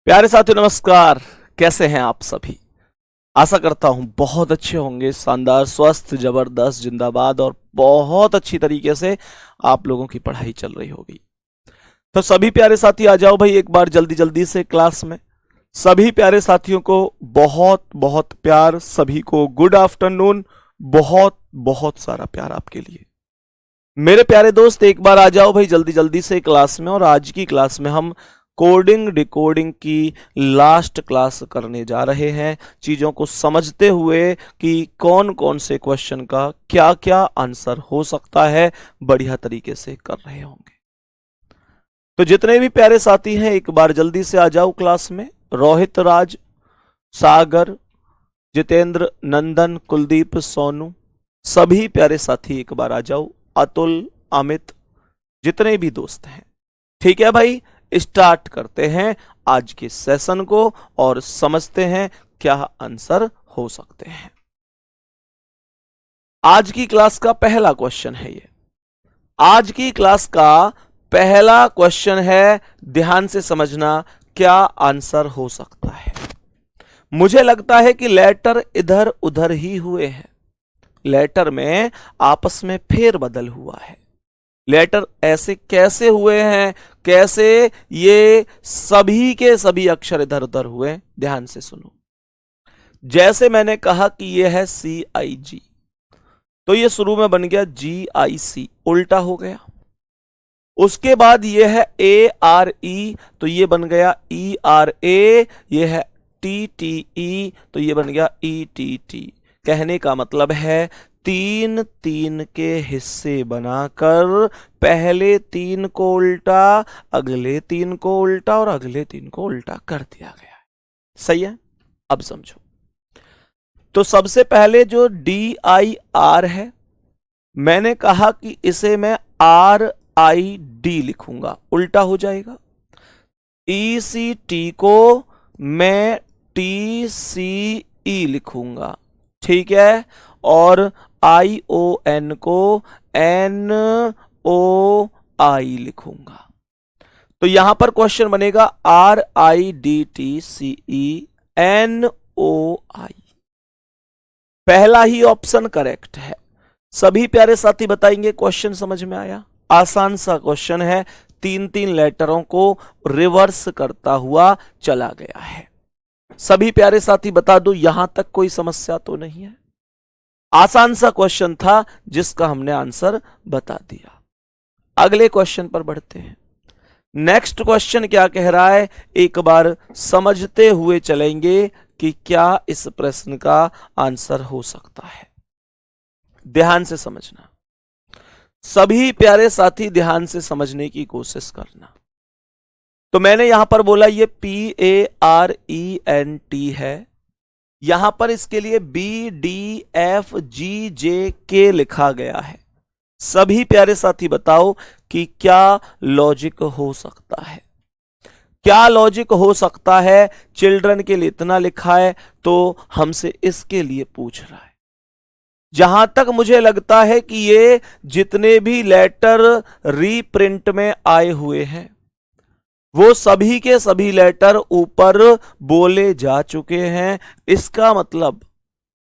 प्यारे साथियों नमस्कार। कैसे हैं आप सभी? आशा करता हूं बहुत अच्छे होंगे, शानदार, स्वस्थ, जबरदस्त, जिंदाबाद और बहुत अच्छी तरीके से आप लोगों की पढ़ाई चल रही होगी। तो सभी प्यारे साथी आ जाओ भाई एक बार जल्दी जल्दी से क्लास में। सभी प्यारे साथियों को बहुत बहुत प्यार, सभी को गुड आफ्टरनून, बहुत बहुत सारा प्यार आपके लिए। मेरे प्यारे दोस्त एक बार आ जाओ भाई जल्दी जल्दी से क्लास में। और आज की क्लास में हम कोडिंग डिकोडिंग की लास्ट क्लास करने जा रहे हैं, चीजों को समझते हुए कि कौन कौन से क्वेश्चन का क्या क्या आंसर हो सकता है, बढ़िया तरीके से कर रहे होंगे। तो जितने भी प्यारे साथी हैं एक बार जल्दी से आ जाओ क्लास में। रोहित, राज, सागर, जितेंद्र, नंदन, कुलदीप, सोनू, सभी प्यारे साथी एक बार आ जाओ। अतुल, अमित, जितने भी दोस्त हैं, ठीक है भाई। स्टार्ट करते हैं आज के सेशन को और समझते हैं क्या आंसर हो सकते हैं। आज की क्लास का पहला क्वेश्चन है ये। आज की क्लास का पहला क्वेश्चन है, ध्यान से समझना क्या आंसर हो सकता है। मुझे लगता है कि लेटर इधर उधर ही हुए हैं, लेटर में आपस में फेरबदल हुआ है। लेटर ऐसे कैसे हुए हैं, कैसे ये सभी के सभी अक्षर इधर उधर हुए, ध्यान से सुनो। जैसे मैंने कहा कि ये है CIG, तो ये शुरू में बन गया GIC, उल्टा हो गया। उसके बाद ये है ARE, तो ये बन गया ERA। ये है TTE, तो ये बन गया ETT। कहने का मतलब है तीन तीन के हिस्से बनाकर पहले तीन को उल्टा, अगले तीन को उल्टा और अगले तीन को उल्टा कर दिया गया है। सही है? अब समझो। तो सबसे पहले जो DIR है, मैंने कहा कि इसे मैं RID लिखूंगा, उल्टा हो जाएगा। ECT को मैं TCE लिखूंगा, ठीक है। और ION को NOI लिखूंगा। तो यहां पर क्वेश्चन बनेगा RIDTCENOI। पहला ही ऑप्शन करेक्ट है। सभी प्यारे साथी बताएंगे क्वेश्चन समझ में आया? आसान सा क्वेश्चन है, तीन तीन लेटरों को रिवर्स करता हुआ चला गया है। सभी प्यारे साथी बता दो, यहां तक कोई समस्या तो नहीं है? आसान सा क्वेश्चन था जिसका हमने आंसर बता दिया। अगले क्वेश्चन पर बढ़ते हैं। नेक्स्ट क्वेश्चन क्या कह रहा है, एक बार समझते हुए चलेंगे कि क्या इस प्रश्न का आंसर हो सकता है। ध्यान से समझना, सभी प्यारे साथी ध्यान से समझने की कोशिश करना। तो मैंने यहां पर बोला ये PARENT है, यहां पर इसके लिए BDFGJK लिखा गया है। सभी प्यारे साथी बताओ कि क्या लॉजिक हो सकता है, क्या लॉजिक हो सकता है। चिल्ड्रन के लिए इतना लिखा है तो हमसे इसके लिए पूछ रहा है। जहां तक मुझे लगता है कि ये जितने भी लेटर रीप्रिंट में आए हुए हैं वो सभी के सभी लेटर ऊपर बोले जा चुके हैं। इसका मतलब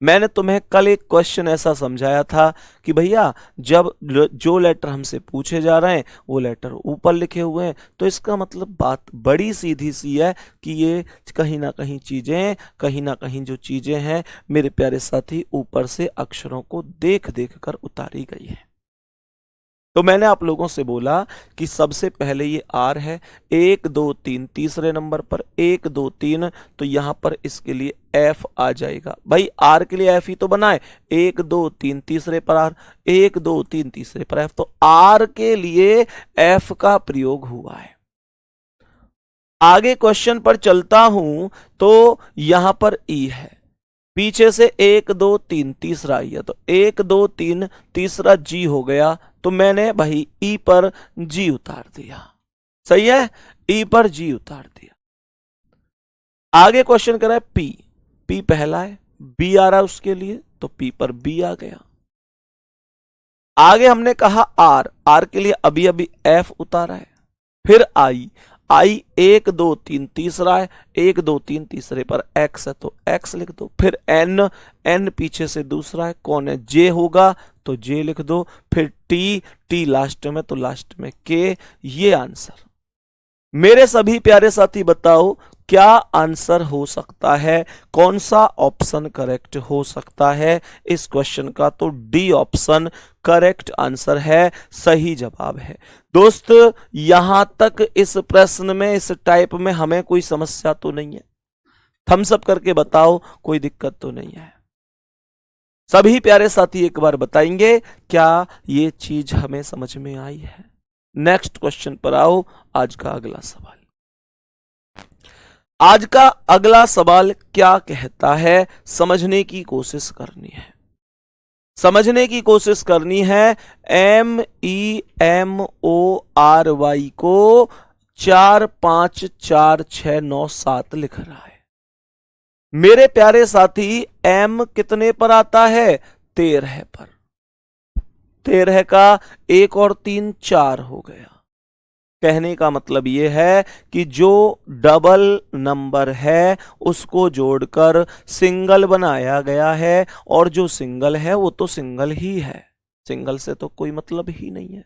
मैंने तुम्हें कल एक क्वेश्चन ऐसा समझाया था कि भैया जब जो लेटर हमसे पूछे जा रहे हैं वो लेटर ऊपर लिखे हुए हैं, तो इसका मतलब बात बड़ी सीधी सी है कि ये कहीं ना कहीं चीजें, कहीं ना कहीं जो चीजें हैं मेरे प्यारे साथी ऊपर से अक्षरों को देख देख कर उतारी गई है। तो मैंने आप लोगों से बोला कि सबसे पहले ये R है, 1 2 3 तीसरे नंबर पर 1 2 3, तो यहां पर इसके लिए F आ जाएगा। भाई R के लिए F ही तो बनाए, 1 2 3 तीसरे पर R, 1 2 3 तीसरे पर F, तो R के लिए F का प्रयोग हुआ है। आगे क्वेश्चन पर चलता हूं तो यहां पर E है, पीछे से 1 2 3 तीसरा आई है, तो 1 2 3 तीसरा G हो गया, तो मैंने भाई E पर G उतार दिया। सही है, E पर G उतार दिया। आगे क्वेश्चन कर रहा है P पहला है, B आ रहा है उसके लिए, तो P पर B आ गया। आगे हमने कहा R के लिए अभी अभी F उतारा है, फिर I आई 1 2 3 तीसरा है, 1 2 3 तीसरे पर x है तो x लिख दो। फिर n, n पीछे से दूसरा है, कौन है, j होगा तो j लिख दो। फिर t लास्ट में तो लास्ट में k। ये आंसर। मेरे सभी प्यारे साथी बताओ क्या आंसर हो सकता है, कौन सा ऑप्शन करेक्ट हो सकता है इस क्वेश्चन का? तो डी ऑप्शन करेक्ट आंसर है, सही जवाब है। दोस्त यहां तक इस प्रश्न में, इस टाइप में हमें कोई समस्या तो नहीं है? थम्स अप करके बताओ, कोई दिक्कत तो नहीं है? सभी प्यारे साथी एक बार बताएंगे क्या ये चीज हमें समझ में आई है? नेक्स्ट क्वेश्चन पर आओ। आज का अगला सवाल, आज का अगला सवाल क्या कहता है, समझने की कोशिश करनी है, समझने की कोशिश करनी है। MEMORY को 4 5 4 6 9 7 लिख रहा है। मेरे प्यारे साथी M कितने पर आता है, 13 पर। 13 का 1 और 3 4 हो गया। कहने का मतलब यह है कि जो डबल नंबर है उसको जोड़कर सिंगल बनाया गया है, और जो सिंगल है वो तो सिंगल ही है, सिंगल से तो कोई मतलब ही नहीं है।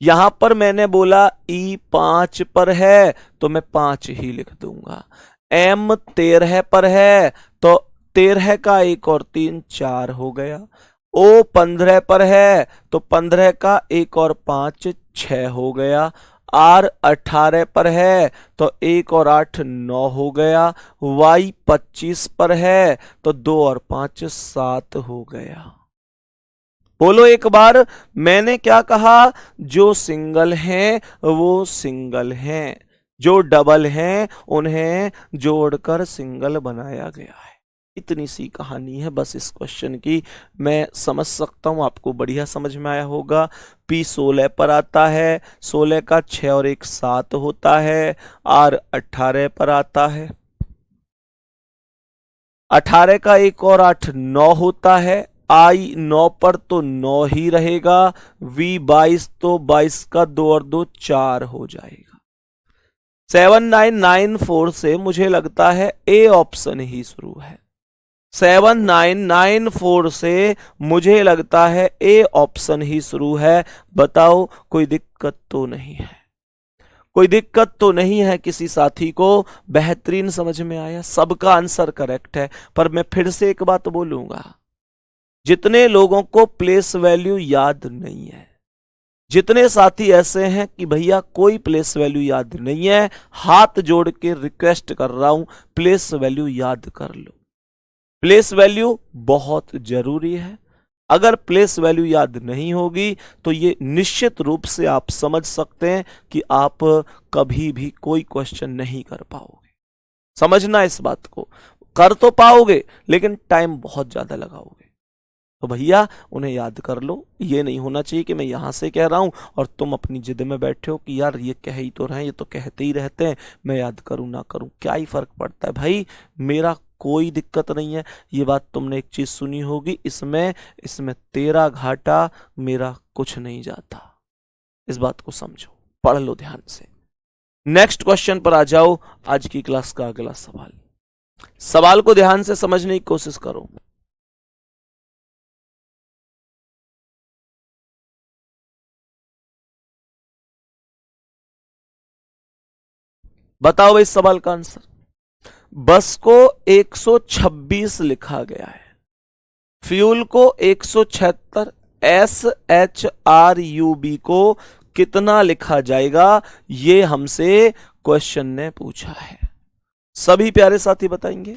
यहां पर मैंने बोला E 5 पर है तो मैं 5 ही लिख दूंगा। M 13 पर है तो 13 का 1 और 3 4 हो गया। O 15 पर है तो 15 का 1 और 5 6 हो गया। R 18 पर है तो 1 और 8 9 हो गया। Y 25 पर है तो 2 और 5 7 हो गया। बोलो एक बार, मैंने क्या कहा? जो सिंगल हैं वो सिंगल हैं, जो डबल हैं उन्हें जोड़कर सिंगल बनाया गया है। इतनी सी कहानी है बस इस क्वेश्चन की। मैं समझ सकता हूं आपको बढ़िया समझ में आया होगा। P 16 पर आता है, 16 का 6 और 1 7 होता है। R 18 पर आता है, 18 का 1 और 8 9 होता है। I 9 पर तो 9 ही रहेगा। V 22 तो 22 का 2 और 2 4 हो जाएगा। 7994 से मुझे लगता है A ऑप्शन ही शुरू है। 7994 से मुझे लगता है A ऑप्शन ही शुरू है। बताओ कोई दिक्कत तो नहीं है? कोई दिक्कत तो नहीं है किसी साथी को? बेहतरीन समझ में आया, सबका आंसर करेक्ट है। पर मैं फिर से एक बात बोलूंगा, जितने लोगों को प्लेस वैल्यू याद नहीं है, जितने साथी ऐसे हैं कि भैया कोई प्लेस वैल्यू याद नहीं है, हाथ जोड़ के रिक्वेस्ट कर रहा हूं प्लेस वैल्यू याद कर लो। प्लेस वैल्यू बहुत जरूरी है। अगर प्लेस वैल्यू याद नहीं होगी तो ये निश्चित रूप से आप समझ सकते हैं कि आप कभी भी कोई क्वेश्चन नहीं कर पाओगे। समझना इस बात को, कर तो पाओगे लेकिन टाइम बहुत ज्यादा लगाओगे। तो भैया उन्हें याद कर लो। ये नहीं होना चाहिए कि मैं यहां से कह रहा हूं और तुम अपनी जिद में बैठे हो कि यार ये कह ही तो रहे हैं, ये तो कहते ही रहते हैं, मैं याद करूं ना करूं, क्या ही फर्क पड़ता है भाई, मेरा कोई दिक्कत नहीं है। ये बात तुमने एक चीज सुनी होगी, इसमें तेरा घाटा मेरा कुछ नहीं जाता। इस बात को समझो, पढ़ लो ध्यान से। नेक्स्ट क्वेश्चन पर आ जाओ। आज की क्लास का अगला सवाल, सवाल को ध्यान से समझने की कोशिश करो। बताओ भाई सवाल का आंसर। बस को 126 लिखा गया है, फ्यूल को 176, SHRUB को कितना लिखा जाएगा? ये हमसे क्वेश्चन ने पूछा है। सभी प्यारे साथी बताएंगे?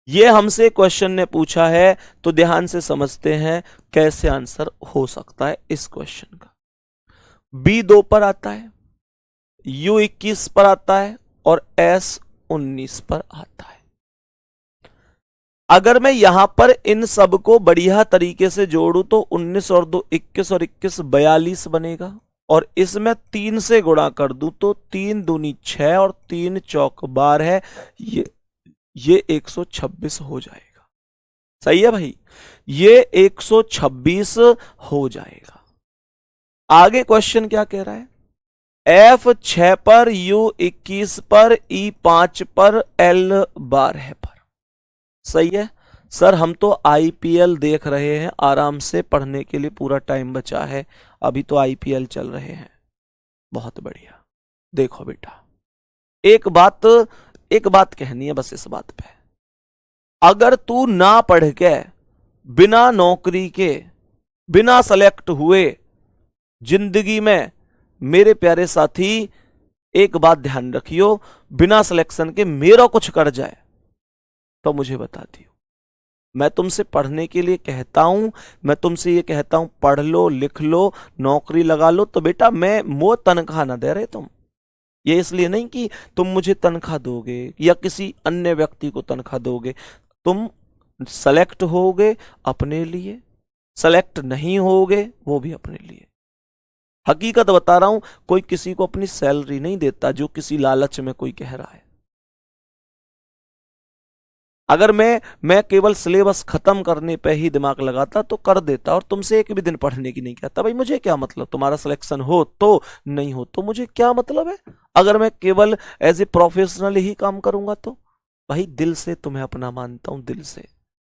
ये हमसे क्वेश्चन ने पूछा है तो ध्यान से समझते हैं कैसे आंसर हो सकता है इस क्वेश्चन का। B 2 पर आता है, U 21 पर आता है और S 19 पर आता है। अगर मैं यहां पर इन सब को बढ़िया तरीके से जोड़ू तो 19 और 2 21 और 21 42 बनेगा, और इसमें 3 से गुणा कर दूं तो 3 दूनी 6 और 3 चौक 12 है। ये 126 हो जाएगा। सही है भाई, ये 126 हो जाएगा। आगे क्वेश्चन क्या कह रहा है? F6 पर, U21 पर, E5 पर, L12 पर। सही है सर, हम तो आईपीएल देख रहे हैं, आराम से पढ़ने के लिए पूरा टाइम बचा है, अभी तो आईपीएल चल रहे हैं। बहुत बढ़िया। देखो बेटा, एक बात एक बात कहनी है बस इस बात पे, अगर तू ना पढ़ के, बिना नौकरी के, बिना सेलेक्ट हुए जिंदगी में, मेरे प्यारे साथी एक बात ध्यान रखियो, बिना सिलेक्शन के मेरा कुछ कर जाए तो मुझे बता दियो। मैं तुमसे पढ़ने के लिए कहता हूं, मैं तुमसे ये कहता हूं पढ़ लो, लिख लो, नौकरी लगा लो, तो बेटा मैं वो तनख्वाह ना दे रहे तुम। ये इसलिए नहीं कि तुम मुझे तनख्वाह दोगे या किसी अन्य व्यक्ति को तनख्वाह दोगे, तुम सेलेक्ट होगे अपने लिए, सेलेक्ट नहीं होगे वो भी अपने लिए। हकीकत बता रहा हूं, कोई किसी को अपनी सैलरी नहीं देता जो किसी लालच में कोई कह रहा है। अगर मैं केवल सिलेबस खत्म करने पे ही दिमाग लगाता तो कर देता, और तुमसे एक भी दिन पढ़ने की नहीं कहता। भाई मुझे क्या मतलब, तुम्हारा सिलेक्शन हो तो, नहीं हो तो मुझे क्या मतलब है। अगर मैं केवल एज ए प्रोफेशनल ही काम करूंगा तो भाई दिल से तुम्हें अपना मानता हूं, दिल से।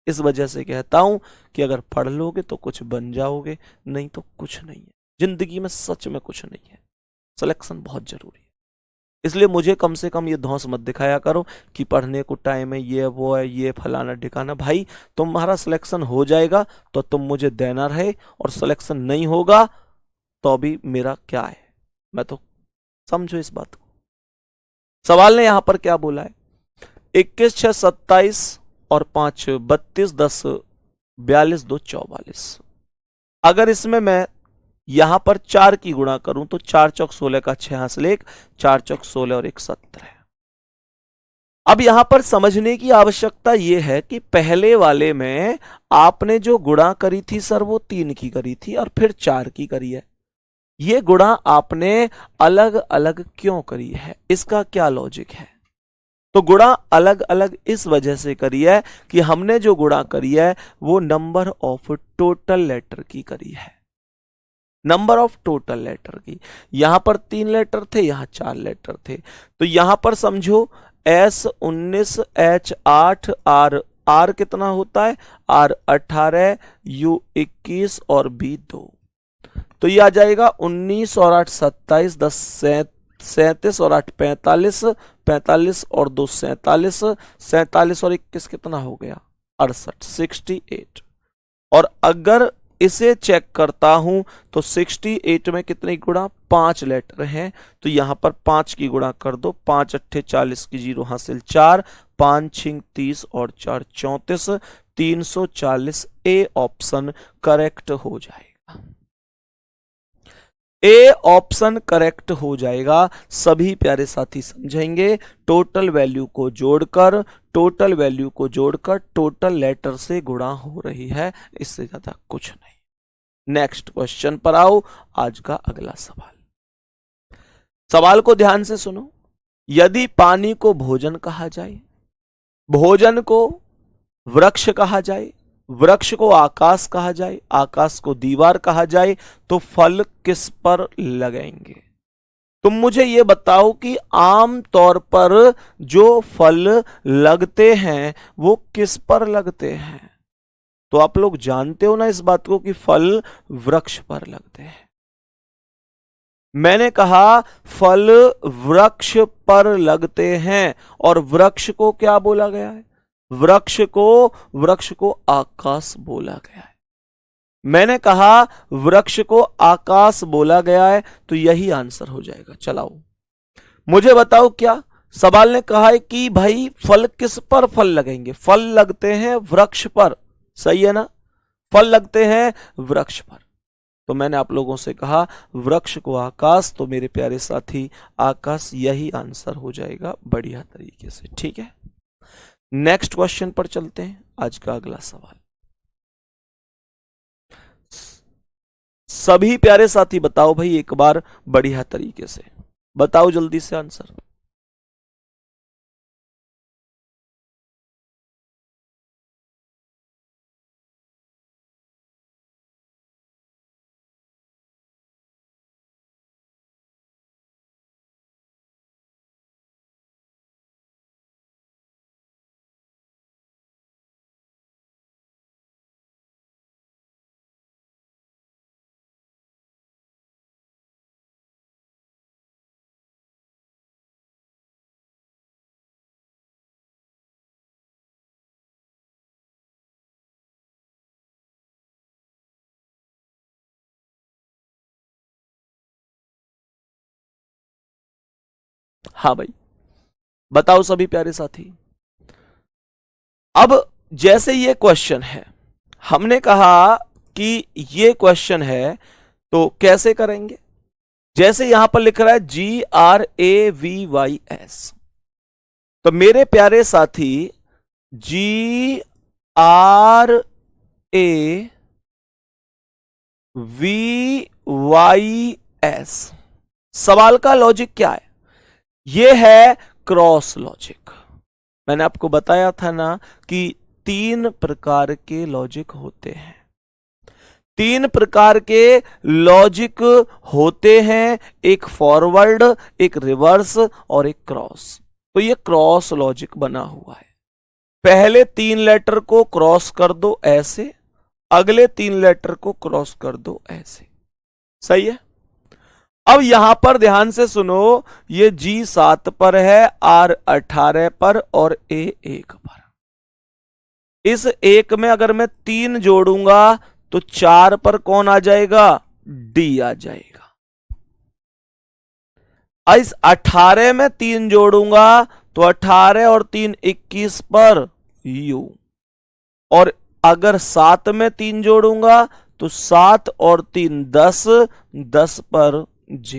इस वजह से कहता हूं कि अगर पढ़ लोगे तो कुछ बन जाओगे, नहीं तो कुछ नहीं है जिंदगी में, सच में कुछ नहीं है। सिलेक्शन बहुत जरूरी है, इसलिए मुझे कम से कम ये धौंस मत दिखाया करो कि पढ़ने को टाइम है, ये वो है, ये फलाना ठिकाना। भाई तुम्हारा सिलेक्शन हो जाएगा तो तुम मुझे देना रहे, और सिलेक्शन नहीं होगा तो भी मेरा क्या है। मैं तो, समझो इस बात को। सवाल ने यहां पर क्या बोला है, 21 6 27 और 5 32 10 42 2 44। अगर इसमें मैं यहां पर 4 की गुणा करूं तो 4 चौक 16 का 6 हासिल 1, 4 चौक 16 और 1 17। अब यहां पर समझने की आवश्यकता यह है कि पहले वाले में आपने जो गुणा करी थी सर वो 3 की करी थी और फिर 4 की करी है। ये गुणा आपने अलग अलग क्यों करी है, इसका क्या लॉजिक है। तो गुणा अलग अलग इस वजह से करी है कि हमने जो गुणा करी है वो नंबर ऑफ टोटल लेटर की करी है, नंबर ऑफ टोटल लेटर की। यहां पर 3 लेटर थे, यहां 4 लेटर थे, तो यहां पर समझो S19 H8 R कितना होता है, R18 U21 और B2। तो ये आ जाएगा 19 और 8 27, 10 37 और 8 45, 45 और 2 47, 47 और 21 कितना हो गया 68, 68। और अगर इसे चेक करता हूं तो 68 में कितने गुणा, 5 लेटर हैं, तो यहां पर 5 की गुणा कर दो, 5 अट्ठे 40 की 0 हासिल 4, 5 छिंग 30 और 4 34, 340। ए ऑप्शन करेक्ट हो जाएगा, ए ऑप्शन करेक्ट हो जाएगा। सभी प्यारे साथी समझेंगे, टोटल वैल्यू को जोड़कर, टोटल वैल्यू को जोड़कर टोटल लेटर से गुणा हो रही है, इससे ज्यादा कुछ नहीं। नेक्स्ट क्वेश्चन पर आओ, आज का अगला सवाल। सवाल को ध्यान से सुनो, यदि पानी को भोजन कहा जाए, भोजन को वृक्ष कहा जाए, वृक्ष को आकाश कहा जाए, आकाश को दीवार कहा जाए, तो फल किस पर लगेंगे। तुम मुझे यह बताओ कि आम तौर पर जो फल लगते हैं वो किस पर लगते हैं। तो आप लोग जानते हो ना इस बात को कि फल वृक्ष पर लगते हैं। मैंने कहा फल वृक्ष पर लगते हैं, और वृक्ष को क्या बोला गया है, वृक्ष को आकाश बोला गया है। मैंने कहा वृक्ष को आकाश बोला गया है, तो यही आंसर हो जाएगा। चलाओ मुझे बताओ, क्या सवाल ने कहा है कि भाई फल किस पर फल लगेंगे, फल लगते हैं वृक्ष पर, सही है ना, फल लगते हैं वृक्ष पर। तो मैंने आप लोगों से कहा वृक्ष को आकाश, तो मेरे प्यारे साथी आकाश यही आंसर हो जाएगा बढ़िया तरीके से, ठीक है। नेक्स्ट क्वेश्चन पर चलते हैं, आज का अगला सवाल। सभी प्यारे साथी बताओ भाई एक बार बढ़िया तरीके से बताओ, जल्दी से आंसर। हाँ भाई, बताओ सभी प्यारे साथी। अब जैसे ये क्वेश्चन है, हमने कहा कि ये क्वेश्चन है तो कैसे करेंगे। जैसे यहां पर लिख रहा है GRAVYS, तो मेरे प्यारे साथी GRAVYS, सवाल का लॉजिक क्या है? ये है क्रॉस लॉजिक। मैंने आपको बताया था ना कि 3 प्रकार के लॉजिक होते हैं। 3 प्रकार के लॉजिक होते हैं, एक फॉरवर्ड, एक रिवर्स और एक क्रॉस। तो ये क्रॉस लॉजिक बना हुआ है। पहले 3 लेटर को क्रॉस कर दो ऐसे, अगले 3 लेटर को क्रॉस कर दो ऐसे। सही है। अब यहां पर ध्यान से सुनो, ये G7 पर है, R18 पर और A1 पर। इस एक में अगर मैं 3 जोड़ूंगा तो 4 पर कौन आ जाएगा? D आ जाएगा। इस 18 में 3 जोड़ूंगा तो 18 और 3 21 पर U, और अगर 7 में 3 जोड़ूंगा तो 7 और 3 10, 10 पर J।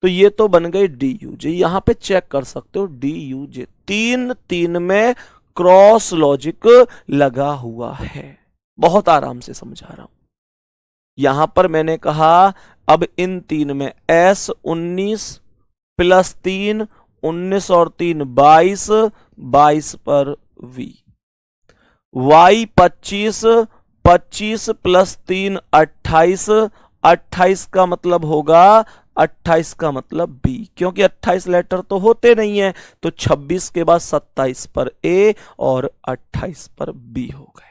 तो ये तो बन गई DUJ। यहां पे चेक कर सकते हो DUJ, 3 में क्रॉस लॉजिक लगा हुआ है। बहुत आराम से समझा रहा हूं। यहां पर मैंने कहा अब इन 3 में S19 प्लस 3 19 और 3 22, 22 पर V, Y25 25 प्लस 3 28, 28 का मतलब होगा 28 का मतलब B, क्योंकि 28 लेटर तो होते नहीं है, तो 26 के बाद 27 पर A और 28 पर B हो गया।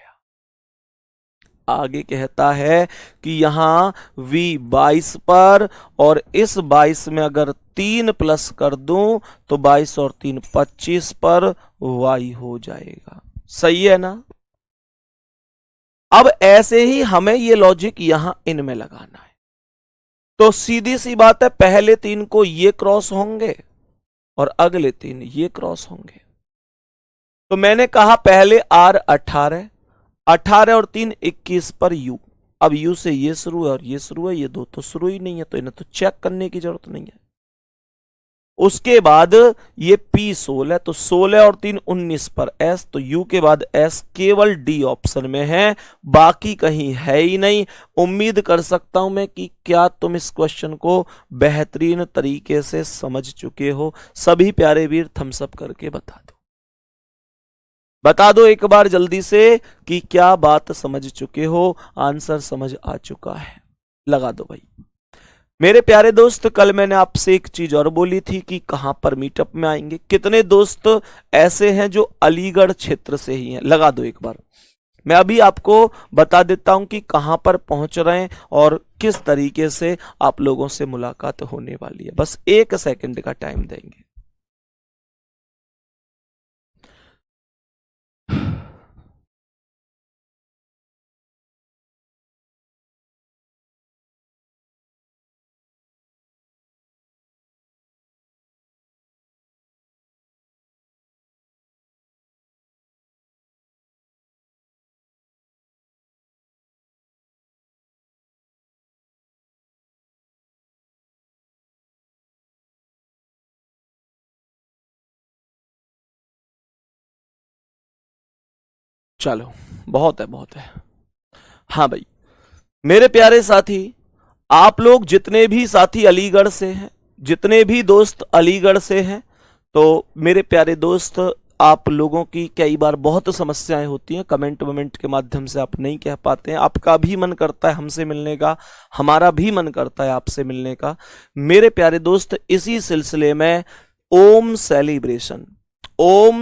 आगे कहता है कि यहां V 22 पर, और इस 22 में अगर 3 प्लस कर दूं तो 22 और 3 25 पर Y हो जाएगा। सही है ना। अब ऐसे ही हमें ये लॉजिक यहां इनमें लगाना है। तो सीधी सी बात है, पहले 3 को ये क्रॉस होंगे और अगले 3 ये क्रॉस होंगे। तो मैंने कहा पहले R18, 18 और 3 21 पर U। अब U से ये शुरू है और ये शुरू है, ये दो तो शुरू ही नहीं है, तो इन्हें तो चेक करने की जरूरत नहीं है। उसके बाद ये P16 है, तो 16 और 3 19 पर S, तो U के बाद S केवल D ऑप्शन में है, बाकी कहीं है ही नहीं। उम्मीद कर सकता हूं मैं कि क्या तुम इस क्वेश्चन को बेहतरीन तरीके से समझ चुके हो। सभी प्यारे वीर थम्स अप करके बता दो एक बार जल्दी से कि क्या बात समझ चुके हो, आंसर समझ आ चुका है। लगा दो भाई। मेरे प्यारे दोस्त, कल मैंने आपसे एक चीज और बोली थी कि कहां पर मीटअप में आएंगे। कितने दोस्त ऐसे हैं जो अलीगढ़ क्षेत्र से ही हैं? लगा दो एक बार। मैं अभी आपको बता देता हूं कि कहां पर पहुंच रहे हैं और किस तरीके से आप लोगों से मुलाकात होने वाली है। बस 1 सेकंड का टाइम देंगे। चलो, बहुत है बहुत है। हाँ भाई, मेरे प्यारे साथी, आप लोग जितने भी साथी अलीगढ़ से हैं, जितने भी दोस्त अलीगढ़ से हैं, तो मेरे प्यारे दोस्त, आप लोगों की कई बार बहुत समस्याएं होती हैं, कमेंट वमेंट के माध्यम से आप नहीं कह पाते हैं। आपका भी मन करता है हमसे मिलने का, हमारा भी मन करता है आपसे मिलने का। मेरे प्यारे दोस्त, इसी सिलसिले में ओम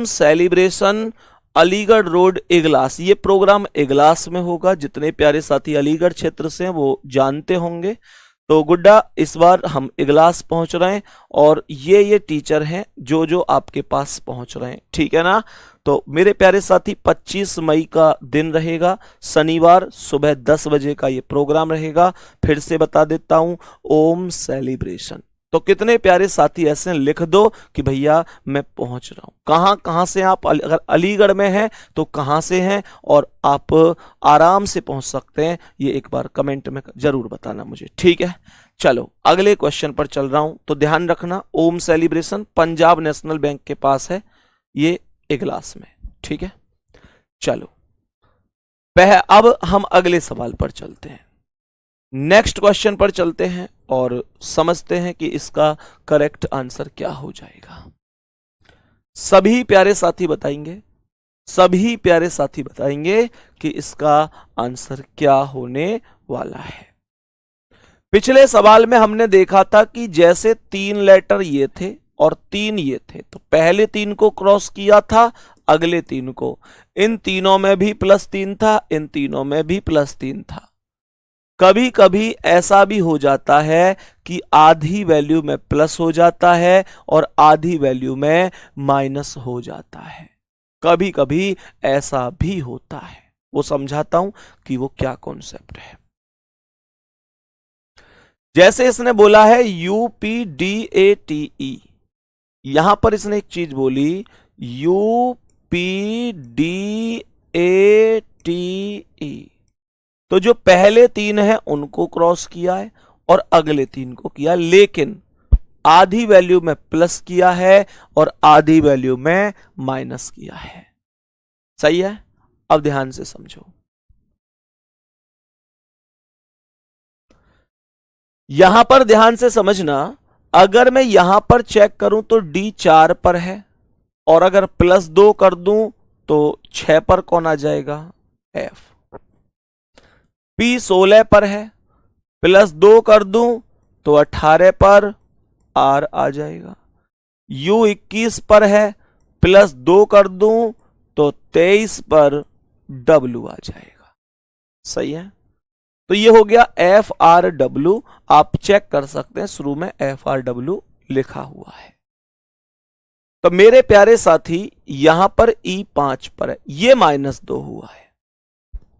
सेलिब्रेशन अलीगढ़ रोड इगलास, ये प्रोग्राम इगलास में होगा। जितने प्यारे साथी अलीगढ़ क्षेत्र से हैं वो जानते होंगे। तो गुड्डा, इस बार हम इगलास पहुंच रहे हैं और ये टीचर हैं जो जो आपके पास पहुंच रहे हैं, ठीक है ना। तो मेरे प्यारे साथी, 25 मई का दिन रहेगा, शनिवार, सुबह 10 बजे का ये प्रोग्राम रहेगा। फिर से बता देता हूं, ओम सेलिब्रेशन तो कितने प्यारे साथी ऐसे लिख दो कि भैया मैं पहुंच रहा हूं। कहां कहां से आप, अगर अलीगढ़ में हैं तो कहां से हैं और आप आराम से पहुंच सकते हैं, ये एक बार कमेंट में जरूर बताना मुझे, ठीक है। चलो अगले क्वेश्चन पर चल रहा हूं, तो ध्यान रखना ओम सेलिब्रेशन पंजाब नेशनल बैंक के पास है, ये इगलास में, ठीक है। चलो अब हम अगले सवाल पर चलते हैं, नेक्स्ट क्वेश्चन पर चलते हैं और समझते हैं कि इसका करेक्ट आंसर क्या हो जाएगा। सभी प्यारे साथी बताएंगे, सभी प्यारे साथी बताएंगे कि इसका आंसर क्या होने वाला है। पिछले सवाल में हमने देखा था कि जैसे 3 लेटर ये थे और 3 ये थे, तो पहले 3 को क्रॉस किया था, अगले 3 को, इन तीनों में भी +3 था, इन तीनों में भी +3 था। कभी कभी ऐसा भी हो जाता है कि आधी वैल्यू में प्लस हो जाता है और आधी वैल्यू में माइनस हो जाता है, कभी कभी ऐसा भी होता है। वो समझाता हूं कि वो क्या कॉन्सेप्ट है। जैसे इसने बोला है UPDATE, यहां पर इसने एक चीज बोली UPDATE, तो जो पहले 3 हैं उनको क्रॉस किया है और अगले 3 को किया, लेकिन आधी वैल्यू में प्लस किया है और आधी वैल्यू में माइनस किया है। सही है, अब ध्यान से समझो। यहां पर ध्यान से समझना, अगर मैं यहां पर चेक करूं तो D 4 पर है, और अगर +2 कर दूं तो 6 पर कौन आ जाएगा, F। P 16 पर है, +2 कर दूं तो 18 पर R आ जाएगा। U 21 पर है, +2 कर दूं तो 23 पर W आ जाएगा। सही है, तो ये हो गया FRW। आप चेक कर सकते हैं, शुरू में FRW लिखा हुआ है। तो मेरे प्यारे साथी यहां पर E5 पर है, ये -2 हुआ है।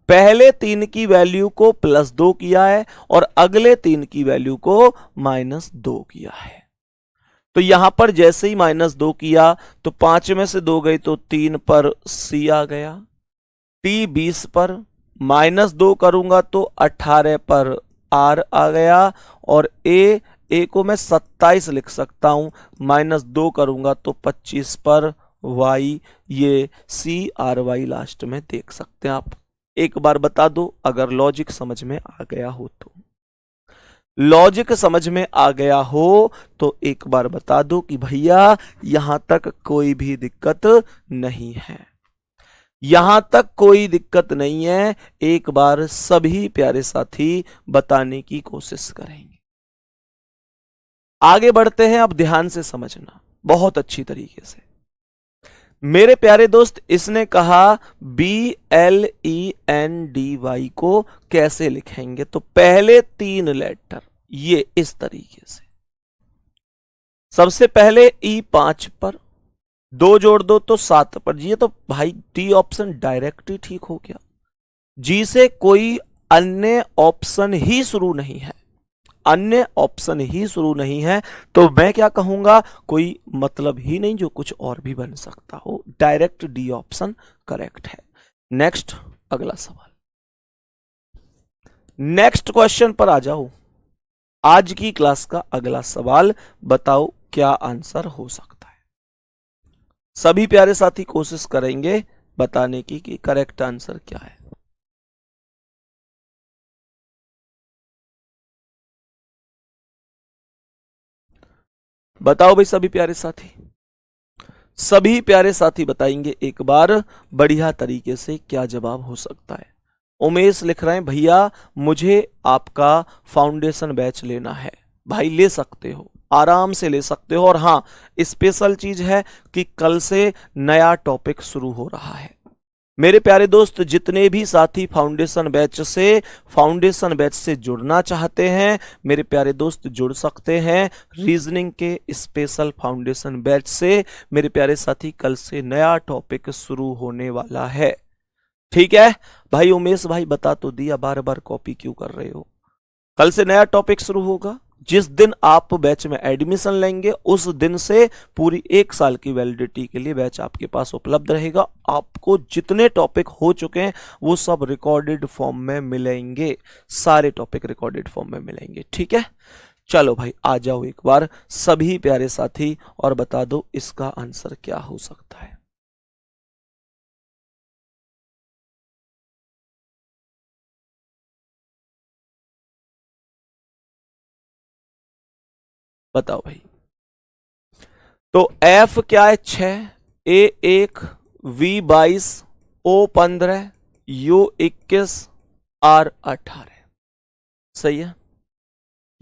पहले 3 की वैल्यू को +2 किया है और अगले 3 की वैल्यू को -2 किया है। तो यहां पर जैसे ही -2 किया तो 5 में से 2 गई तो 3 पर C आ गया, T 20 पर, -2 करूंगा तो 18 पर R आ गया, और A को मैं 27 लिख सकता हूं, -2 करूंगा तो 25 पर Y, ये CRY लास्ट में देख सकते हैं आप। एक बार बता दो अगर लॉजिक समझ में आ गया हो तो, लॉजिक समझ में आ गया हो तो एक बार बता दो कि भैया यहां तक कोई भी दिक्कत नहीं है, यहां तक कोई दिक्कत नहीं है। एक बार सभी प्यारे साथी बताने की कोशिश करेंगे। आगे बढ़ते हैं, अब ध्यान से समझना बहुत अच्छी तरीके से। मेरे प्यारे दोस्त, इसने कहा BLENDY को कैसे लिखेंगे, तो पहले 3 लेटर ये इस तरीके से, सबसे पहले E5 पर 2 जोड़ दो तो 7 पर। ये तो भाई D ऑप्शन डायरेक्ट ही ठीक हो गया, G से कोई अन्य ऑप्शन ही शुरू नहीं है, अन्य ऑप्शन ही शुरू नहीं है, तो मैं क्या कहूंगा, कोई मतलब ही नहीं जो कुछ और भी बन सकता हो, डायरेक्ट D ऑप्शन करेक्ट है। नेक्स्ट अगला सवाल, नेक्स्ट क्वेश्चन पर आ जाओ। आज की क्लास का अगला सवाल, बताओ क्या आंसर हो सकता है। सभी प्यारे साथी कोशिश करेंगे बताने की कि करेक्ट आंसर क्या है। बताओ भाई सभी प्यारे साथी, सभी प्यारे साथी बताएंगे एक बार बढ़िया तरीके से क्या जवाब हो सकता है। उमेश लिख रहे हैं भैया मुझे आपका फाउंडेशन बैच लेना है। भाई ले सकते हो, आराम से ले सकते हो, और हाँ स्पेशल चीज है कि कल से नया टॉपिक शुरू हो रहा है। मेरे प्यारे दोस्त, जितने भी साथी फाउंडेशन बैच से जुड़ना चाहते हैं, मेरे प्यारे दोस्त जुड़ सकते हैं रीजनिंग के स्पेशल फाउंडेशन बैच से। मेरे प्यारे साथी, कल से नया टॉपिक शुरू होने वाला है, ठीक है। भाई उमेश भाई बता तो दिया, बार बार कॉपी क्यों कर रहे हो। कल से नया टॉपिक शुरू होगा, जिस दिन आप बैच में एडमिशन लेंगे उस दिन से पूरी 1 साल की वैलिडिटी के लिए बैच आपके पास उपलब्ध रहेगा। आपको जितने टॉपिक हो चुके हैं वो सब रिकॉर्डेड फॉर्म में मिलेंगे, सारे टॉपिक रिकॉर्डेड फॉर्म में मिलेंगे। ठीक है, चलो भाई आ जाओ एक बार सभी प्यारे साथी और बता दो इसका आंसर क्या हो सकता है। बताओ भाई। तो एफ क्या है? 6, A1, V22, O15, U21, R18। सही है।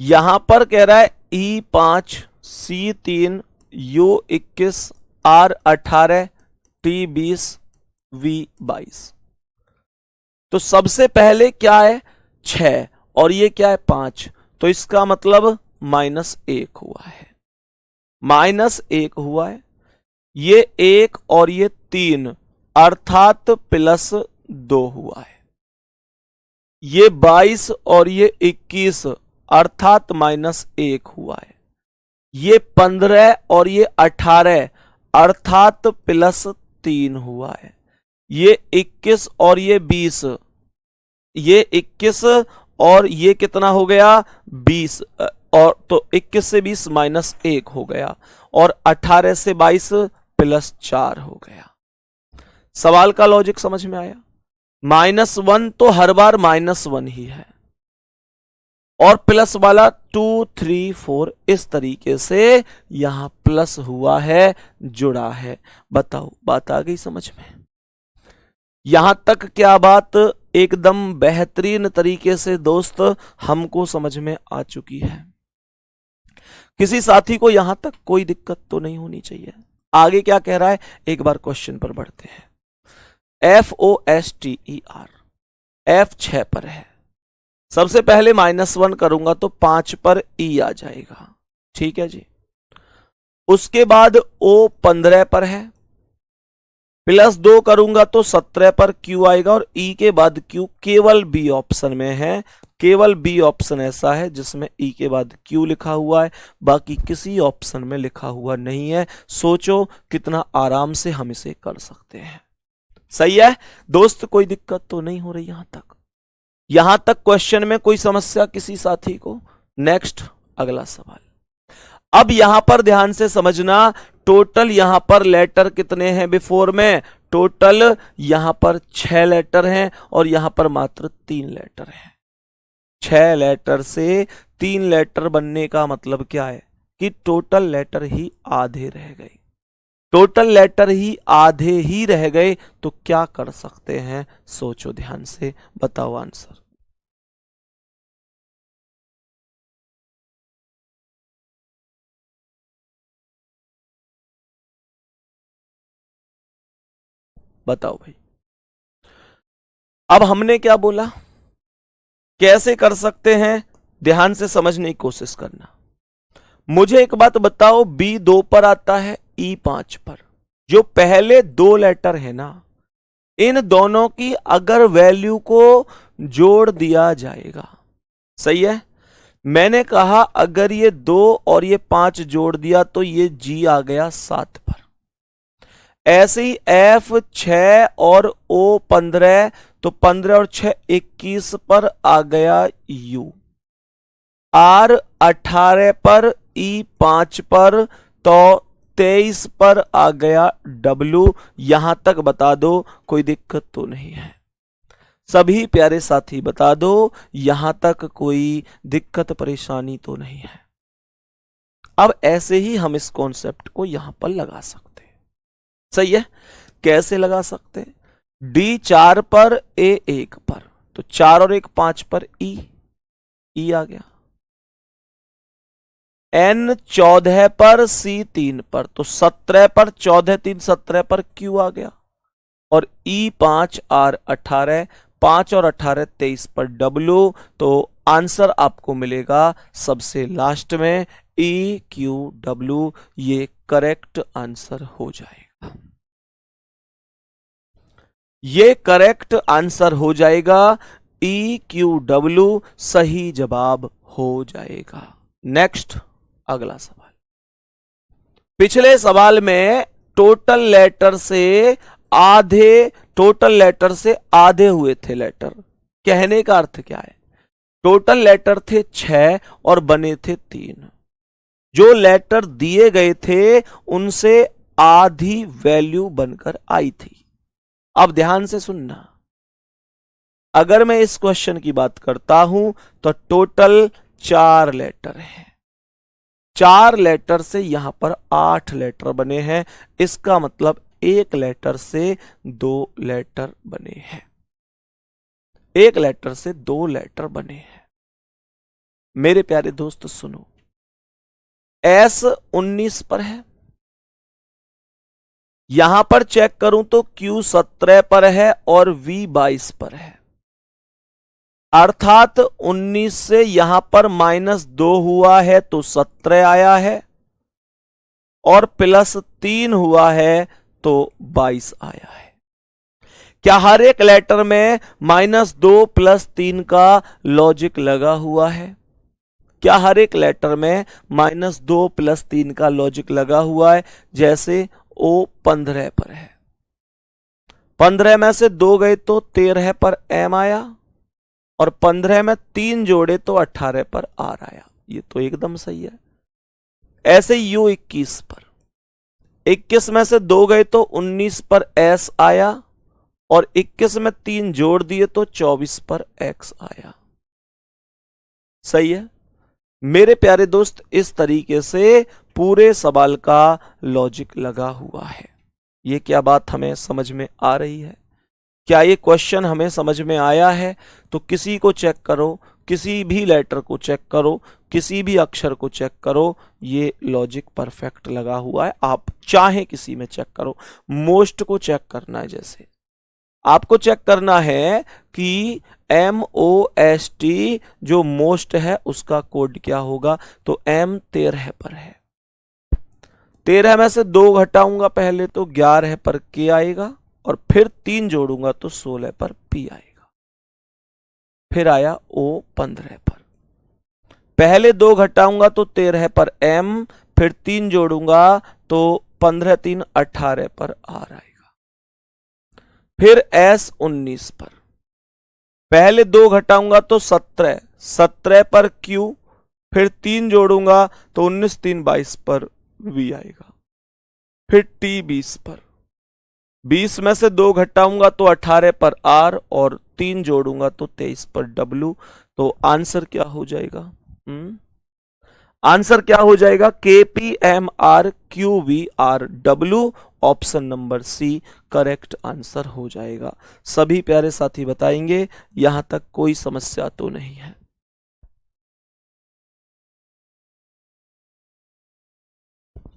यहां पर कह रहा है E5, C3, U21, R18, T20, V22। तो सबसे पहले क्या है? 6 और ये क्या है? 5। तो इसका मतलब -1 हुआ है, -1 हुआ है। ये 1 और ये 3 अर्थात +2 हुआ है। ये 22 और ये 21 अर्थात -1 हुआ है। ये 15 और ये 18 अर्थात +3 हुआ है। ये 21 और ये 20, ये 21 और ये कितना हो गया? 20, और तो 21 से 20 -1 हो गया और 18 से 22 +4 हो गया। सवाल का लॉजिक समझ में आया? -1 तो हर बार -1 ही है और प्लस वाला 2, 3, 4 इस तरीके से यहां प्लस हुआ है, जुड़ा है। बताओ बात आ गई समझ में? यहां तक क्या बात एकदम बेहतरीन तरीके से दोस्त हमको समझ में आ चुकी है? किसी साथी को यहां तक कोई दिक्कत तो नहीं होनी चाहिए। आगे क्या कह रहा है एक बार क्वेश्चन पर बढ़ते हैं। FOSTER F 6 पर है। सबसे पहले -1 करूंगा तो 5 पर E आ जाएगा। ठीक है जी। उसके बाद O 15 पर है, +2 करूंगा तो 17 पर Q आएगा और E के बाद Q केवल B ऑप्शन में है। केवल B ऑप्शन ऐसा है जिसमें E के बाद Q लिखा हुआ है, बाकी किसी ऑप्शन में लिखा हुआ नहीं है। सोचो कितना आराम से हम इसे कर सकते हैं। सही है दोस्त, कोई दिक्कत तो नहीं हो रही यहां तक? यहां तक क्वेश्चन में कोई समस्या किसी साथी को? नेक्स्ट अगला सवाल। अब यहां पर ध्यान से समझना, टोटल यहां पर लेटर कितने हैं बिफोर में? टोटल यहां पर 6 लेटर हैं और यहां पर मात्र 3 लेटर हैं। 6 लेटर से 3 लेटर बनने का मतलब क्या है कि टोटल लेटर ही आधे रह गए। टोटल लेटर ही आधे ही रह गए तो क्या कर सकते हैं? सोचो ध्यान से, बताओ आंसर। बताओ भाई। अब हमने क्या बोला, कैसे कर सकते हैं? ध्यान से समझने की कोशिश करना। मुझे एक बात बताओ, B2 पर आता है, E5 पर। जो पहले 2 लेटर है ना, इन दोनों की अगर वैल्यू को जोड़ दिया जाएगा, सही है। मैंने कहा अगर ये 2 और ये 5 जोड़ दिया तो ये G आ गया 7 पर। ऐसे ही F6 और O15, तो 15 और 6 21 पर आ गया U। R18 पर, E5 पर, तो 23 पर आ गया W। यहां तक बता दो कोई दिक्कत तो नहीं है? सभी प्यारे साथी बता दो यहां तक कोई दिक्कत परेशानी तो नहीं है? अब ऐसे ही हम इस कॉन्सेप्ट को यहां पर लगा सकते हैं। सही है, कैसे लगा सकते हैं? D4 पर, A1 पर, तो 4 और 1 5 पर E आ गया। N14 पर, C3 पर, तो 17 पर 14 3 17 पर Q आ गया और E5 R18, 5 और 18 23 पर W। तो आंसर आपको मिलेगा सबसे लास्ट में EQW। ये करेक्ट आंसर हो जाएगा। ये करेक्ट आंसर हो जाएगा। EQW सही जवाब हो जाएगा। नेक्स्ट अगला सवाल। पिछले सवाल में टोटल लेटर से आधे हुए थे लेटर। कहने का अर्थ क्या है? टोटल लेटर थे 6 और बने थे 3। जो लेटर दिए गए थे उनसे आधी वैल्यू बनकर आई थी। अब ध्यान से सुनना, अगर मैं इस क्वेश्चन की बात करता हूं तो टोटल 4 लेटर हैं। 4 लेटर से यहां पर 8 लेटर बने हैं। इसका मतलब एक लेटर से 2 लेटर बने हैं। एक लेटर से 2 लेटर बने हैं। मेरे प्यारे दोस्त सुनो, S 19 पर है। यहां पर चेक करूं तो Q 17 पर है और V 22 पर है। अर्थात 19 से यहां पर -2 हुआ है तो 17 आया है और +3 हुआ है तो 22 आया है। क्या हर एक लेटर में -2 + 3 का लॉजिक लगा हुआ है? क्या हर एक लेटर में -2 + 3 का लॉजिक लगा हुआ है? जैसे O 15 पर है, 15 में से 2 गए तो 13 पर M आया और 15 में 3 जोड़े तो 18 पर R आया। ये तो एकदम सही है। ऐसे U 21 पर, 21 में से 2 गए तो 19 पर S आया और 21 में 3 जोड़ दिए तो 24 पर X आया। सही है मेरे प्यारे दोस्त, इस तरीके से पूरे सवाल का लॉजिक लगा हुआ है। ये क्या बात हमें समझ में आ रही है? क्या ये क्वेश्चन हमें समझ में आया है? तो किसी को चेक करो, किसी भी लेटर को चेक करो, किसी भी अक्षर को चेक करो, ये लॉजिक परफेक्ट लगा हुआ है। आप चाहे किसी में चेक करो, मोस्ट को चेक करना है। जैसे आपको चेक करना है कि MOST जो मोस्ट है उसका कोड क्या होगा, तो M 13 पर है। 13 में से 2 घटाऊंगा पहले तो 11 पर K आएगा और फिर 3 जोड़ूंगा तो 16 पर P आएगा। फिर आया O 15 पर, पहले 2 घटाऊंगा तो 13 पर M, फिर 3 जोड़ूंगा तो 15 3 18 पर R आएगा। फिर S 19 पर, पहले 2 घटाऊंगा तो 17 पर Q, फिर 3 जोड़ूंगा तो 19 3 22 पर V आएगा। फिर T 20 पर, 20 में से 2 घटाऊंगा तो 18 पर R और 3 जोड़ूंगा तो 23 पर W। तो आंसर क्या हो जाएगा? आंसर क्या हो जाएगा? KPMRQVRW, option number C correct answer हो जाएगा। सभी प्यारे साथी बताएंगे यहां तक कोई समस्या तो नहीं है?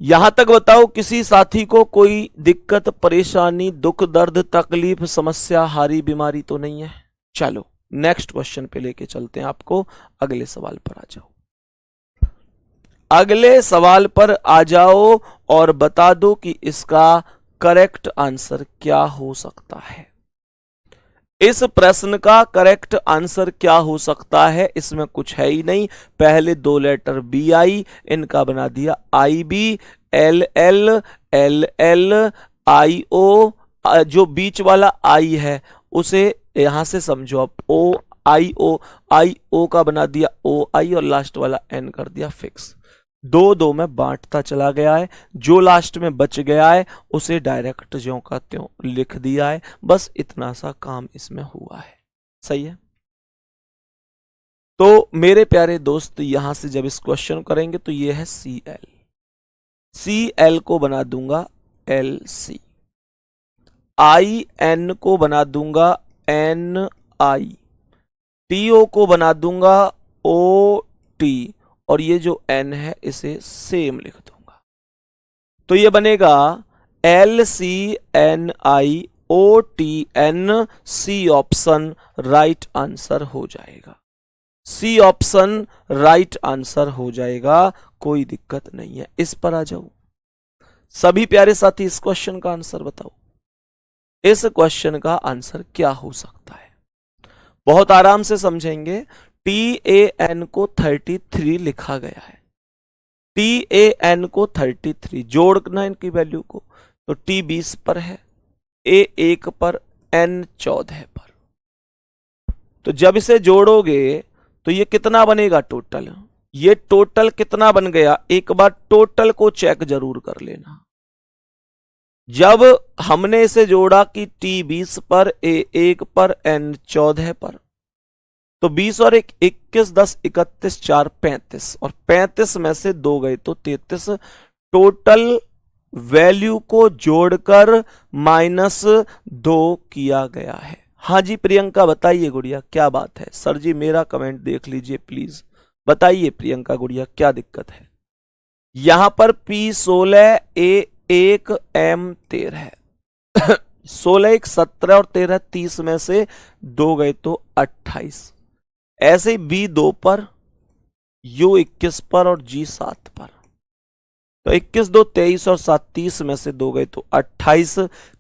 यहां तक बताओ किसी साथी को कोई दिक्कत, परेशानी, दुख, दर्द, तकलीफ, समस्या, हारी बीमारी तो नहीं है? चलो नेक्स्ट क्वेश्चन पे लेके चलते हैं आपको। अगले सवाल पर आ जाओ, अगले सवाल पर आ जाओ और बता दो कि इसका करेक्ट आंसर क्या हो सकता है। इस प्रश्न का करेक्ट आंसर क्या हो सकता है? इसमें कुछ है ही नहीं। पहले 2 लेटर BI, इनका बना दिया IB, LL, LL, IO, जो बीच वाला I है उसे यहां से समझो आप OIO, IO का बना दिया OI और लास्ट वाला N कर दिया फिक्स। 2-2 में बांटता चला गया है। जो लास्ट में बच गया है उसे डायरेक्ट ज्यों का त्यों लिख दिया है। बस इतना सा काम इसमें हुआ है। सही है। तो मेरे प्यारे दोस्त यहां से जब इस क्वेश्चन करेंगे तो ये है CL, CL को बना दूंगा LC, IN को बना दूंगा NI, TO को बना दूंगा OT और ये जो N है इसे सेम लिख दूंगा। तो ये बनेगा LCNIOTN, C option right answer हो जाएगा। C ऑप्शन राइट आंसर हो जाएगा, कोई दिक्कत नहीं है। इस पर आ जाओ सभी प्यारे साथी, इस क्वेश्चन का आंसर बताओ। इस क्वेश्चन का आंसर क्या हो सकता है? बहुत आराम से समझेंगे। TAN को 33 लिखा गया है। TAN को 33 जोड़ना इनकी वैल्यू को, तो T 20 पर है, A 1 पर, N 14 पर। तो जब इसे जोड़ोगे तो ये कितना बनेगा टोटल? ये टोटल कितना बन गया? एक बार टोटल को चेक जरूर कर लेना। जब हमने इसे जोड़ा कि T 20 पर, A 1 पर, N 14 पर, तो 20 और 1 21, 10 31, 4 35, और 35 में से 2 गए तो 33। टोटल वैल्यू को जोड़कर -2 किया गया है। हाँ जी प्रियंका बताइए गुड़िया क्या बात है? सर जी मेरा कमेंट देख लीजिए प्लीज, बताइए प्रियंका गुड़िया क्या दिक्कत है? यहां पर P16, A 1, M 13 16 1 17 और 13 30 में से 2 गए तो 28। ऐसे ही B 2 पर, U 21 पर और G 7 पर, तो 21 2 23 और 7 30 में से 2 गए तो 28।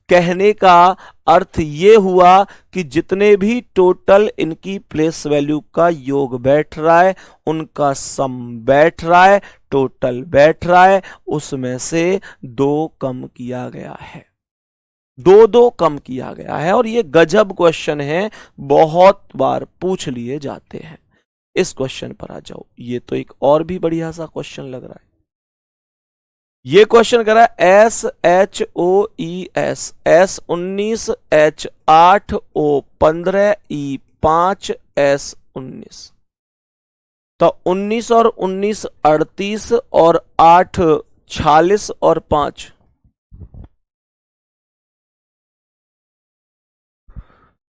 कहने का अर्थ ये हुआ कि जितने भी टोटल इनकी प्लेस वैल्यू का योग बैठ रहा है, उनका सम बैठ रहा है, टोटल बैठ रहा है, उसमें से 2 कम किया गया है, 2 कम किया गया है। और ये गजब क्वेश्चन है, बहुत बार पूछ लिए जाते हैं। इस क्वेश्चन पर आ जाओ, ये तो एक और भी बढ़िया सा क्वेश्चन लग रहा है। ये क्वेश्चन कह रहा है SHOES S 19 H 8 O 15 E 5 S 19, तो 19 और 19 38 और 8 46 और 5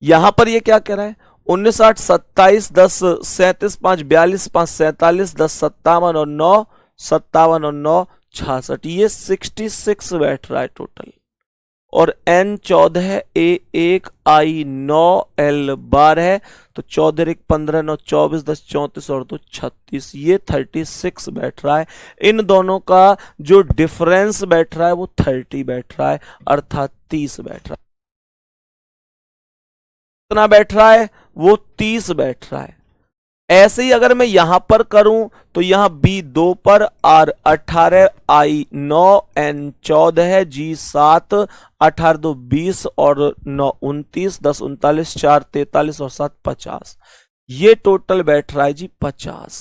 यहां पर ये क्या कह रहा है? 19 8 27 10 37 5 42 5 47 10 57 और 9 57 और 9 66, ये 66 बैठ रहा है टोटल। और N 14 A 1 I 9 L 12, तो 14 1 15 9 24 10 34 और 2 36, ये 36 बैठ रहा है। इन दोनों का जो डिफरेंस बैठ रहा है वो 30 बैठ रहा है, अर्थात 30 बैठ रहा है। कितना बैठ रहा है? वो 30 बैठ रहा है। ऐसे ही अगर मैं यहां पर करूं तो यहां B 2 पर, R 18, I 9, N 14, G 7, 18 2 20 और 9 29, 10 39, 4 43 और 7 50, ये टोटल बैठ रहा है जी 50।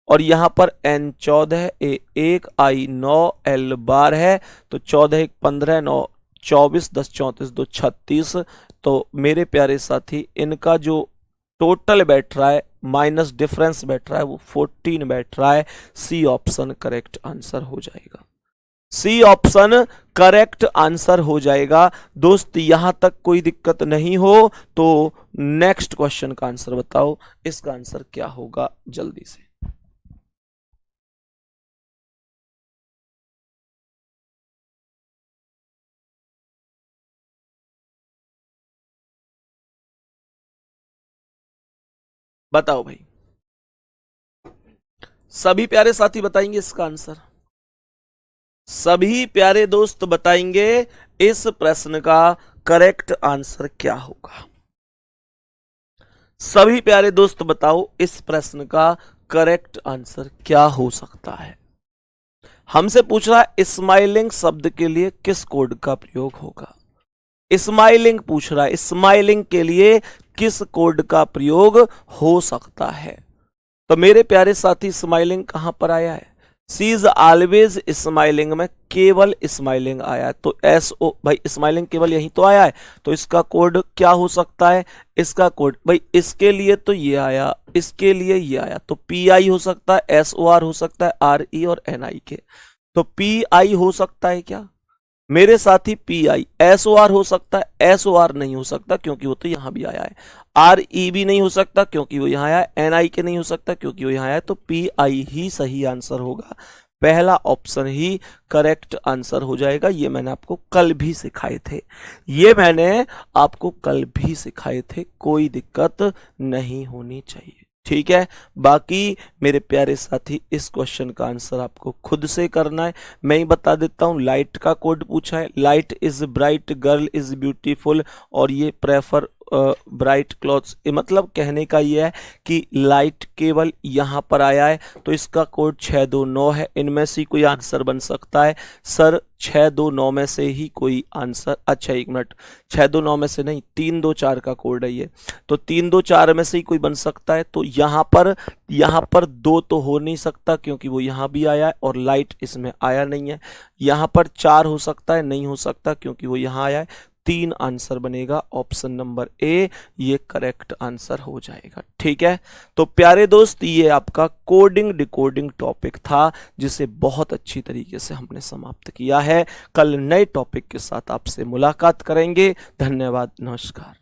और यहां पर N 14 A 1 I 9 L 12 है, तो 14 1 15 9 24 10 34 2 36। तो मेरे प्यारे साथी इनका जो टोटल बैठ रहा है माइनस डिफरेंस बैठ रहा है वो 14 बैठ रहा है। सी ऑप्शन करेक्ट आंसर हो जाएगा, सी ऑप्शन करेक्ट आंसर हो जाएगा। दोस्त यहां तक कोई दिक्कत नहीं हो तो नेक्स्ट क्वेश्चन का आंसर बताओ, इसका आंसर क्या होगा जल्दी से। बताओ भाई, सभी प्यारे साथी बताएंगे इसका आंसर? सभी प्यारे दोस्त बताएंगे इस प्रश्न का करेक्ट आंसर क्या होगा? सभी प्यारे दोस्त बताओ इस प्रश्न का करेक्ट आंसर क्या हो सकता है? हमसे पूछ रहा है स्माइलिंग शब्द के लिए किस कोड का प्रयोग होगा। स्माइलिंग पूछ रहा है, स्माइलिंग के लिए किस कोड का प्रयोग हो सकता है? तो मेरे प्यारे साथी स्माइलिंग कहां पर आया है? सी इज ऑलवेज स्माइलिंग में केवल स्माइलिंग आया है, तो SO भाई स्माइलिंग केवल यही तो आया है, तो इसका कोड क्या हो सकता है? इसका कोड भाई इसके लिए तो ये आया, इसके लिए ये आया, तो PI हो सकता है, SOR हो सकता है, RE और NIK, तो PI हो सकता है क्या मेरे साथी? PI। SOR हो सकता है? SOR नहीं हो सकता क्योंकि वो तो यहां भी आया है। RE भी नहीं हो सकता क्योंकि वो यहां आया है। NIK नहीं हो सकता क्योंकि वो यहां आया है, तो PI ही सही आंसर होगा, पहला ऑप्शन ही करेक्ट आंसर हो जाएगा। ये मैंने आपको कल भी सिखाए थे, ये मैंने आपको कल भी सिखाए थे, कोई दिक्कत नहीं होनी चाहिए, ठीक है। बाकी मेरे प्यारे साथी इस क्वेश्चन का आंसर आपको खुद से करना है। मैं ही बता देता हूं, लाइट का कोड पूछा है, light is bright, girl is beautiful, और ये प्रेफर ब्राइट क्लॉथ्स, मतलब कहने का ये है कि लाइट केवल यहाँ पर आया है, तो इसका कोड 629 है। इनमें से कोई आंसर बन सकता है सर? 629 में से ही कोई आंसर, अच्छा एक मिनट, 629 में से नहीं, 324 का कोड है ये, तो 324 में से ही कोई बन सकता है। तो यहाँ पर 2 तो हो नहीं सकता क्योंकि वो यहाँ भी आया है और लाइट इसमें आया नहीं है। यहाँ पर 4 हो सकता है, नहीं हो सकता क्योंकि वो यहाँ आया है। 3 आंसर बनेगा, ऑप्शन नंबर ए ये करेक्ट आंसर हो जाएगा। ठीक है, तो प्यारे दोस्त ये आपका कोडिंग डिकोडिंग टॉपिक था जिसे बहुत अच्छी तरीके से हमने समाप्त किया है। कल नए टॉपिक के साथ आपसे मुलाकात करेंगे। धन्यवाद, नमस्कार।